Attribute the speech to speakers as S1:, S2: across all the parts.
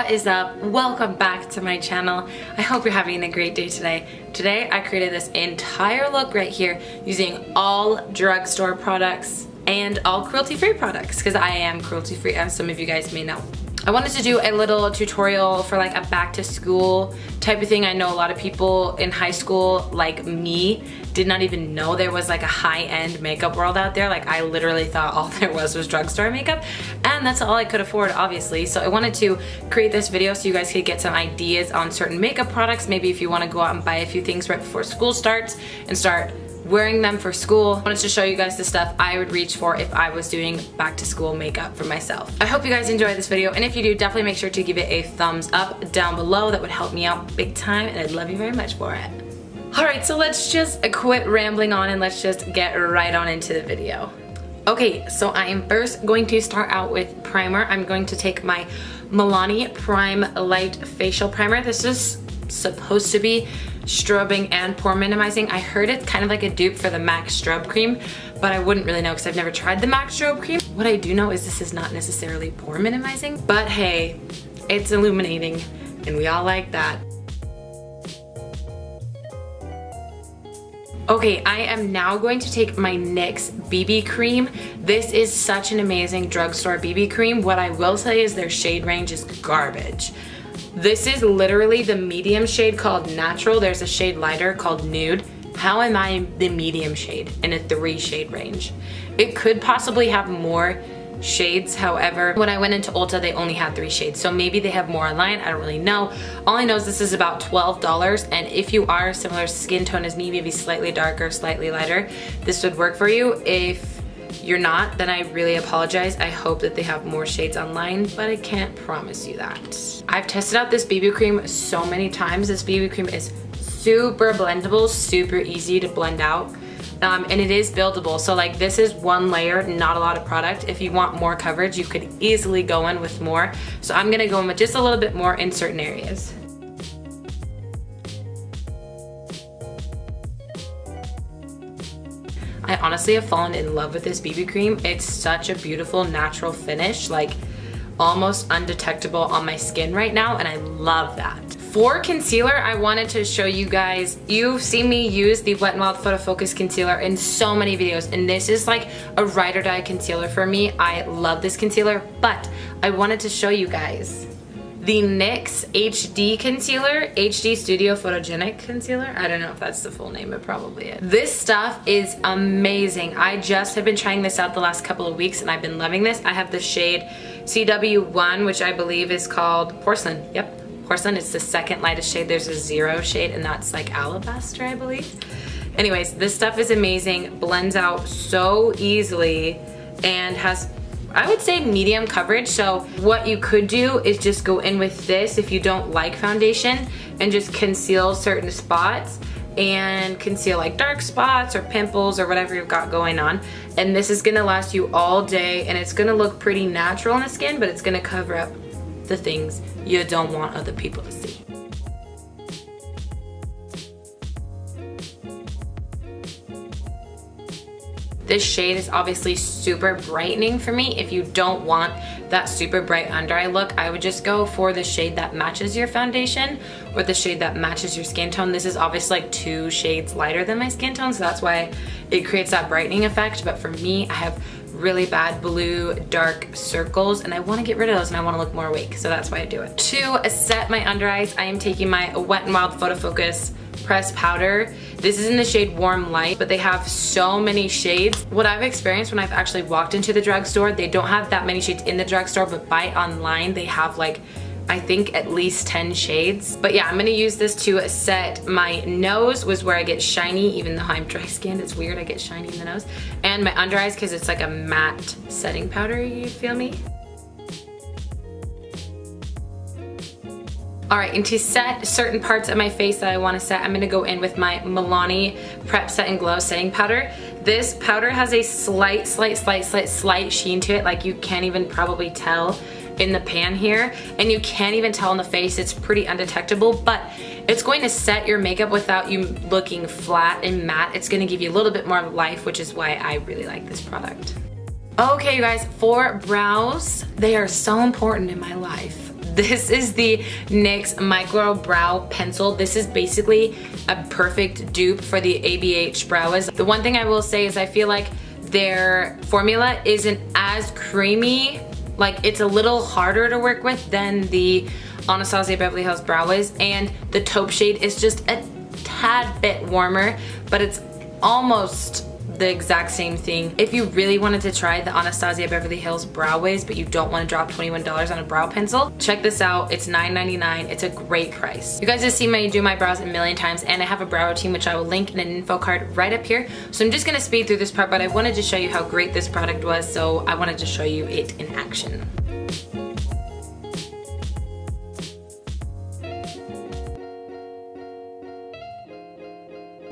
S1: What is up? Welcome back to my channel. I hope you're having a great day today. Today I created this entire look right here using all drugstore products and all cruelty-free products because I am cruelty-free, as some of you guys may know. I wanted to do a little tutorial for like a back to school type of thing. I know a lot of people in high school like me did not even know there was like a high-end makeup world out there. Like I literally thought all there was drugstore makeup, and that's all I could afford, obviously. So I wanted to create this video so you guys could get some ideas on certain makeup products. Maybe if you want to go out and buy a few things right before school starts and start wearing them for school. I wanted to show you guys the stuff I would reach for if I was doing back to school makeup for myself. I hope you guys enjoyed this video, and if you do, definitely make sure to give it a thumbs up down below. That would help me out big time, and I'd love you very much for it. Alright, so let's just quit rambling on and let's just get right on into the video. Okay, so I am first going to start out with primer. I'm going to take my Milani Prime Light Facial Primer. This is supposed to be strobing and pore minimizing. I heard it's kind of like a dupe for the MAC Strobe Cream, but I wouldn't really know because I've never tried the MAC Strobe Cream. What I do know is this is not necessarily pore minimizing, but hey, it's illuminating and we all like that. Okay, I am now going to take my NYX BB Cream. This is such an amazing drugstore BB cream. What I will say is their shade range is garbage. This is literally the medium shade called Natural. There's a shade lighter called Nude. How am I the medium shade in a 3-shade range? It could possibly have more shades. However, when I went into Ulta, they only had 3 shades. So maybe they have more online. I don't really know. All I know is this is about $12. And if you are a similar skin tone as me, maybe slightly darker, slightly lighter, this would work for you. If you're not, then I really apologize. I hope that they have more shades online, but I can't promise you that. I've tested out this BB cream so many times. This BB cream is super blendable, super easy to blend out, and it is buildable. So like this is one layer, not a lot of product. If you want more coverage, you could easily go in with more. So I'm gonna go in with just a little bit more in certain areas. I honestly have fallen in love with this BB cream. It's such a beautiful natural finish, like almost undetectable on my skin right now, and I love that. For concealer, I wanted to show you guys, you've seen me use the Wet n Wild Photofocus concealer in so many videos, and this is like a ride or die concealer for me. I love this concealer, but I wanted to show you guys the NYX HD Concealer, HD Studio Photogenic Concealer. I don't know if that's the full name, it probably is. This stuff is amazing. I just have been trying this out the last couple of weeks and I've been loving this. I have the shade CW1, which I believe is called Porcelain. Yep, Porcelain. It's the second lightest shade. There's a 0 shade and that's like Alabaster, I believe. Anyways, this stuff is amazing, blends out so easily, and has, I would say, medium coverage. So what you could do is just go in with this if you don't like foundation and just conceal certain spots and conceal like dark spots or pimples or whatever you've got going on. And this is gonna last you all day, and it's gonna look pretty natural on the skin, but it's gonna cover up the things you don't want other people to see. This shade is obviously super brightening for me. If you don't want that super bright under eye look, I would just go for the shade that matches your foundation or the shade that matches your skin tone. This is obviously like 2 shades lighter than my skin tone, so that's why it creates that brightening effect. But for me, I have really bad blue dark circles and I want to get rid of those and I want to look more awake, so that's why I do it. To set my under eyes, I am taking my Wet n Wild Photofocus pressed powder. This is in the shade Warm Light, but they have so many shades. What I've experienced when I've actually walked into the drugstore, they don't have that many shades in the drugstore, but buy online they have like, I think at least 10 shades. But yeah, I'm gonna use this to set my nose, was where I get shiny, even though I'm dry skinned. It's weird, I get shiny in the nose. And my under eyes, because it's like a matte setting powder, you feel me? Alright, and to set certain parts of my face that I want to set, I'm going to go in with my Milani Prep Set Glow setting powder. This powder has a slight sheen to it, like you can't even probably tell in the pan here, and you can't even tell in the face. It's pretty undetectable, but it's going to set your makeup without you looking flat and matte. It's going to give you a little bit more life, which is why I really like this product. Okay, you guys, for brows, they are so important in my life. This is the NYX Micro Brow Pencil. This is basically a perfect dupe for the ABH brows. The one thing I will say is I feel like their formula isn't as creamy. Like, it's a little harder to work with than the Anastasia Beverly Hills Brow Wiz, and the taupe shade is just a tad bit warmer, but it's almost the exact same thing. If you really wanted to try the Anastasia Beverly Hills Brow Wiz, but you don't want to drop $21 on a brow pencil, check this out. It's $9.99. It's a great price. You guys have seen me do my brows a million times, and I have a brow routine which I will link in an info card right up here. So I'm just gonna speed through this part, but I wanted to show you how great this product was, so I wanted to show you it in action.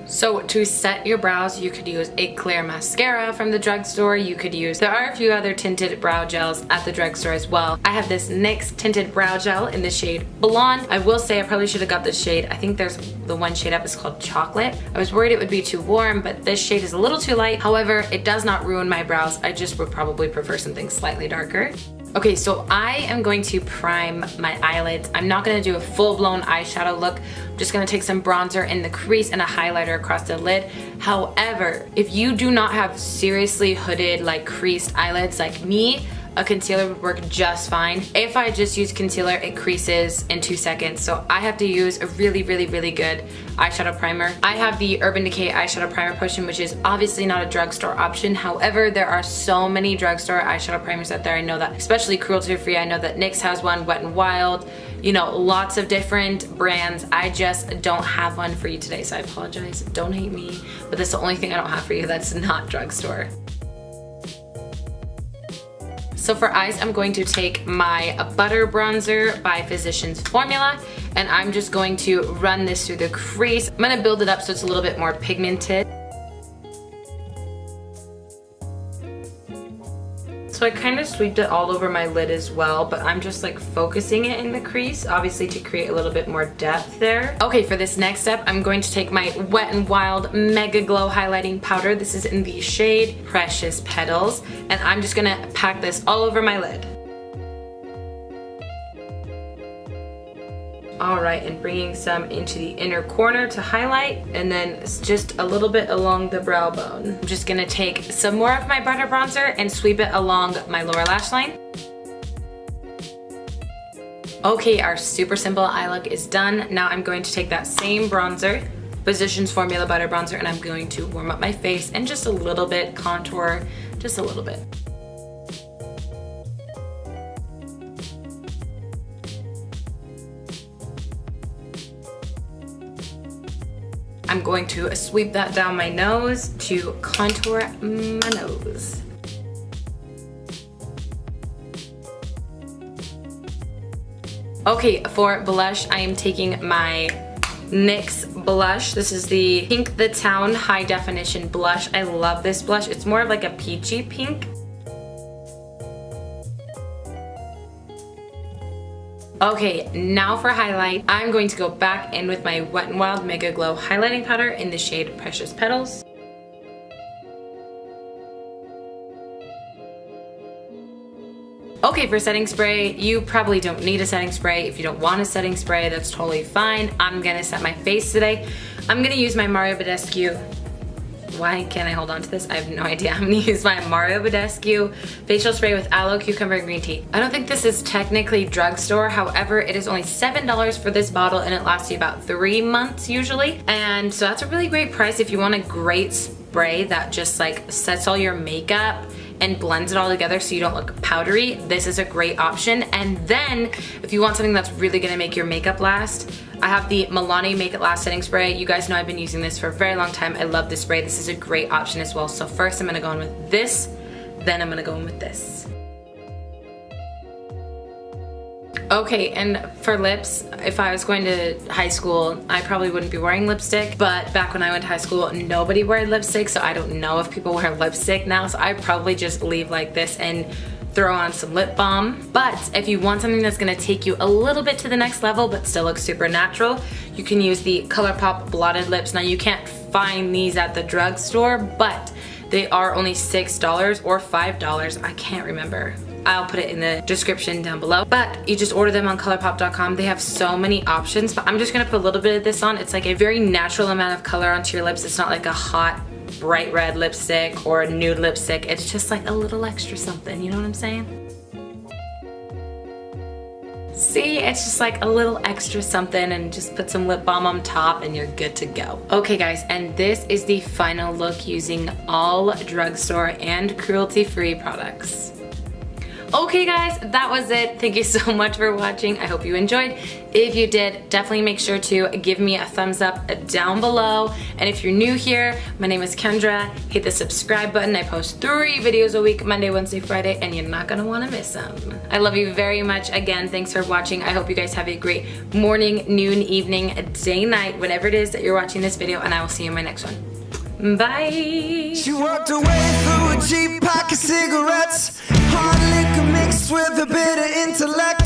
S1: So to set your brows, you could use a clear mascara from the drugstore. You could use, there are a few other tinted brow gels at the drugstore as well. I have this NYX tinted brow gel in the shade Blonde. I will say I probably should have got this shade. I think there's the one shade up is called Chocolate. I was worried it would be too warm, but this shade is a little too light. However, it does not ruin my brows. I just would probably prefer something slightly darker. Okay, so I am going to prime my eyelids. I'm not gonna do a full-blown eyeshadow look. I'm just gonna take some bronzer in the crease and a highlighter across the lid. However, if you do not have seriously hooded, like creased eyelids like me, a concealer would work just fine. If I just use concealer, it creases in 2 seconds. So I have to use a really, really, really good eyeshadow primer. I have the Urban Decay eyeshadow primer potion, which is obviously not a drugstore option. However, there are so many drugstore eyeshadow primers out there. I know that, especially cruelty-free. I know that NYX has one, Wet n Wild, you know, lots of different brands. I just don't have one for you today, so I apologize. Don't hate me, but that's the only thing I don't have for you that's not drugstore. So for eyes, I'm going to take my Butter Bronzer by Physicians Formula, and I'm just going to run this through the crease. I'm gonna build it up so it's a little bit more pigmented. So I kind of sweeped it all over my lid as well, but I'm just like focusing it in the crease, obviously to create a little bit more depth there. Okay, for this next step, I'm going to take my Wet n Wild MegaGlow highlighting powder. This is in the shade Precious Petals, and I'm just gonna pack this all over my lid. Alright, and bringing some into the inner corner to highlight, and then just a little bit along the brow bone. I'm just gonna take some more of my Butter Bronzer and sweep it along my lower lash line. Okay, our super simple eye look is done. Now I'm going to take that same bronzer, Physicians Formula Butter Bronzer, and I'm going to warm up my face and just a little bit contour, just a little bit. I'm going to sweep that down my nose to contour my nose. Okay, for blush, I am taking my NYX blush. This is the Pink the Town High Definition Blush. I love this blush. It's more of like a peachy pink. Okay, now for highlight, I'm going to go back in with my Wet n Wild MegaGlow highlighting powder in the shade Precious Petals. Okay, for setting spray, you probably don't need a setting spray. If you don't want a setting spray, that's totally fine. I'm gonna set my face today. I'm gonna use my Mario Badescu. Why can't I hold on to this? I have no idea. I'm gonna use my Mario Badescu facial spray with aloe, cucumber, and green tea. I don't think this is technically drugstore. However, it is only $7 for this bottle, and it lasts you about 3 months usually. And so that's a really great price if you want a great spray that just like sets all your makeup and blends it all together so you don't look powdery. This is a great option. And then if you want something that's really gonna make your makeup last, I have the Milani Make It Last Setting Spray. You guys know I've been using this for a very long time. I love this spray. This is a great option as well. So first I'm gonna go in with this, then I'm gonna go in with this. Okay, and for lips, if I was going to high school, I probably wouldn't be wearing lipstick, but back when I went to high school, nobody wore lipstick, so I don't know if people wear lipstick now, so I'd probably just leave like this and throw on some lip balm. But if you want something that's gonna take you a little bit to the next level but still look super natural, you can use the ColourPop Blotted Lips. Now you can't find these at the drugstore, but they are only $6 or $5, I can't remember. I'll put it in the description down below. But you just order them on ColourPop.com. They have so many options, but I'm just gonna put a little bit of this on. It's like a very natural amount of color onto your lips. It's not like a hot, bright red lipstick or a nude lipstick. It's just like a little extra something, you know what I'm saying? See, it's just like a little extra something, and just put some lip balm on top and you're good to go. Okay guys, and this is the final look using all drugstore and cruelty-free products. Okay guys, that was it. Thank you so much for watching. I hope you enjoyed. If you did, definitely make sure to give me a thumbs up down below. And if you're new here, my name is Kendra. Hit the subscribe button. I post 3 videos a week, Monday, Wednesday, Friday, and you're not gonna wanna miss them. I love you very much. Again, thanks for watching. I hope you guys have a great morning, noon, evening, day, night, whatever it is that you're watching this video, and I will see you in my next one. Bye.
S2: She walked away through a cheap pack of cigarettes, hard liquor mixed with a bit of intellect.